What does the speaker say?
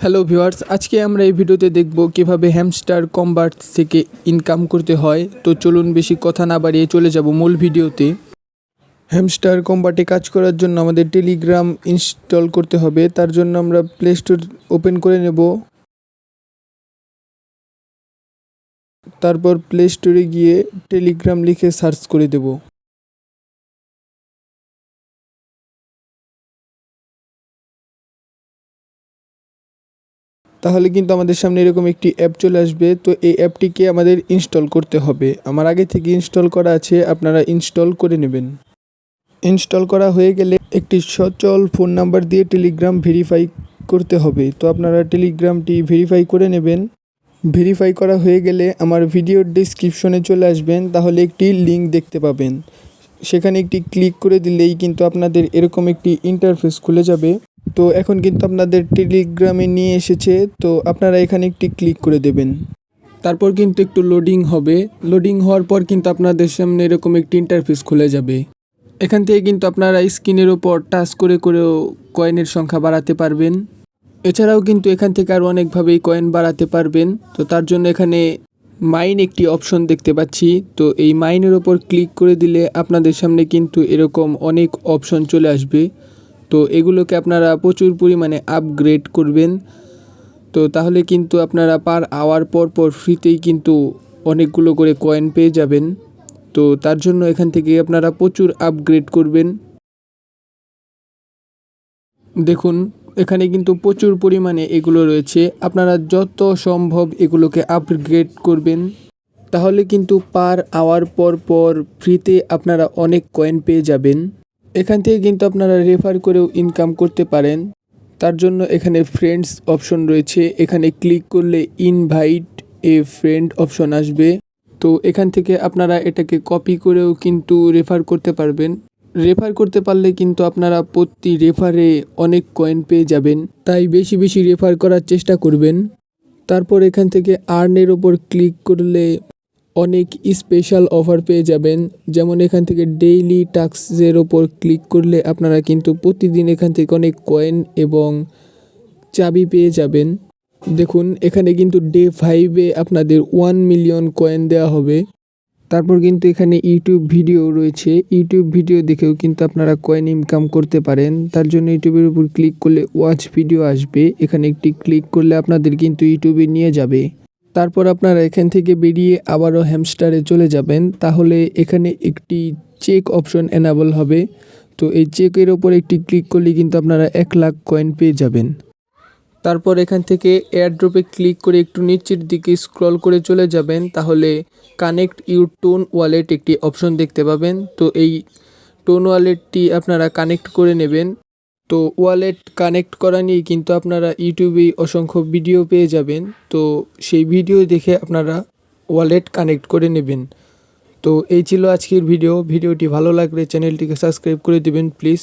Hello viewers, আজকে আমরা এই ভিডিওতে দেখব কিভাবে হ্যামস্টার কম্বাট থেকে ইনকাম করতে হয়। তো চলুন বেশি কথা না বাড়িয়ে চলে যাব মূল ভিডিওতে। হ্যামস্টার কম্বাটে কাজ করার জন্য আমাদের টেলিগ্রাম ইনস্টল করতে হবে। তার জন্য আমরা প্লে স্টোর ওপেন করে নেব। তারপর প্লে স্টোরে গিয়ে টেলিগ্রাম লিখে সার্চ করে দেব। তাহলে কিন্তু আমাদের সামনে এরকম একটি অ্যাপ চলে আসবে। তো এই অ্যাপটিকে আমাদের ইনস্টল করতে হবে। আমার আগে থেকে ইনস্টল করা আছে, আপনারা ইনস্টল করে নেবেন। ইনস্টল করা হয়ে গেলে একটি সচল ফোন নাম্বার দিয়ে টেলিগ্রাম ভেরিফাই করতে হবে। তো আপনারা টেলিগ্রামটি ভেরিফাই করে নেবেন। ভেরিফাই করা হয়ে গেলে আমার ভিডিওর ডেসক্রিপশনে চলে আসবেন, তাহলে একটি লিঙ্ক দেখতে পাবেন। সেখানে একটি ক্লিক করে দিলেই কিন্তু আপনাদের এরকম একটি ইন্টারফেস খুলে যাবে। তো এখন কিন্তু আপনাদের টেলিগ্রামে নিয়ে এসেছে। তো আপনারা এখানে একটি ক্লিক করে দেবেন। তারপর কিন্তু একটু লোডিং হবে। লোডিং হওয়ার পর কিন্তু আপনাদের সামনে এরকম একটি ইন্টারফেস খুলে যাবে। এখান থেকে কিন্তু আপনারা স্ক্রিনের ওপর টাচ করে করেও কয়েনের সংখ্যা বাড়াতে পারবেন। এছাড়াও কিন্তু এখান থেকে আরও অনেকভাবেই কয়েন বাড়াতে পারবেন। তো তার জন্য এখানে মাইন একটি অপশন দেখতে পাচ্ছি। তো এই মাইনের ওপর ক্লিক করে দিলে আপনাদের সামনে কিন্তু এরকম অনেক অপশন চলে আসবে। তো এগুলোকে আপনারা প্রচুর পরিমাণে আপগ্রেড করবেন। তো তাহলে কিন্তু আপনারা পার আওয়ার পর পর ফ্রিতেই কিন্তু অনেকগুলো করে কয়েন পেয়ে যাবেন। তো তার জন্য এখান থেকে আপনারা প্রচুর আপগ্রেড করবেন। দেখুন, এখানে কিন্তু প্রচুর পরিমাণে এগুলো রয়েছে। আপনারা যত সম্ভব এগুলোকে আপগ্রেড করবেন, তাহলে কিন্তু পার আওয়ার পর পর ফ্রিতে আপনারা অনেক কয়েন পেয়ে যাবেন। এখান থেকে কিন্তু আপনারা রেফার করেও ইনকাম করতে পারেন। তার জন্য এখানে ফ্রেন্ডস অপশন রয়েছে। এখানে ক্লিক করলে ইনভাইট এ ফ্রেন্ড অপশন আসবে। তো এখান থেকে আপনারা এটাকে কপি করেও কিন্তু রেফার করতে পারবেন। রেফার করতে পারলে কিন্তু আপনারা প্রতি রেফারে অনেক কয়েন পেয়ে যাবেন। তাই বেশি বেশি রেফার করার চেষ্টা করবেন। তারপর এখান থেকে আর্নের ওপর ক্লিক করলে অনেক স্পেশাল অফার পেয়ে যাবেন। যেমন এখান থেকে ডেইলি টাস্কের ওপর ক্লিক করলে আপনারা কিন্তু প্রতিদিন এখান থেকে অনেক কয়েন এবং চাবি পেয়ে যাবেন। দেখুন, এখানে কিন্তু ডে 5-এ আপনাদের 1 মিলিয়ন কয়েন দেওয়া হবে। তারপর কিন্তু এখানে ইউটিউব ভিডিও রয়েছে। ইউটিউব ভিডিও দেখেও কিন্তু আপনারা কয়েন ইনকাম করতে পারেন। তার জন্য ইউটিউবের উপর ক্লিক করলে ওয়াচ ভিডিও আসবে। এখানে একটি ক্লিক করলে আপনাদের কিন্তু ইউটিউবে নিয়ে যাবে। তারপর আপনারা এখান থেকে বেরিয়ে আবারও হ্যামস্টারে চলে যাবেন। তাহলে এখানে একটি চেক অপশন এনাবল হবে। তো এই চেকের ওপর একটি ক্লিক করলে কিন্তু আপনারা 1 লাখ কয়েন পেয়ে যাবেন। তারপর এখান থেকে এয়ারড্রপে ক্লিক করে একটু নিচের দিকে স্ক্রল করে চলে যাবেন। তাহলে কানেক্ট ইউর টোন ওয়ালেট একটি অপশন দেখতে পাবেন। তো এই টোন ওয়ালেটটি আপনারা কানেক্ট করে নেবেন। তো ওয়ালেট কানেক্ট করা নিয়ে কিন্তু আপনারা ইউটিউবে অসংখ্য ভিডিও পেয়ে যাবেন। তো সেই ভিডিও দেখে আপনারা ওয়ালেট কানেক্ট করে নেবেন। তো এই ছিল আজকের ভিডিওটি ভালো লাগলে চ্যানেলটিকে সাবস্ক্রাইব করে দেবেন প্লিজ।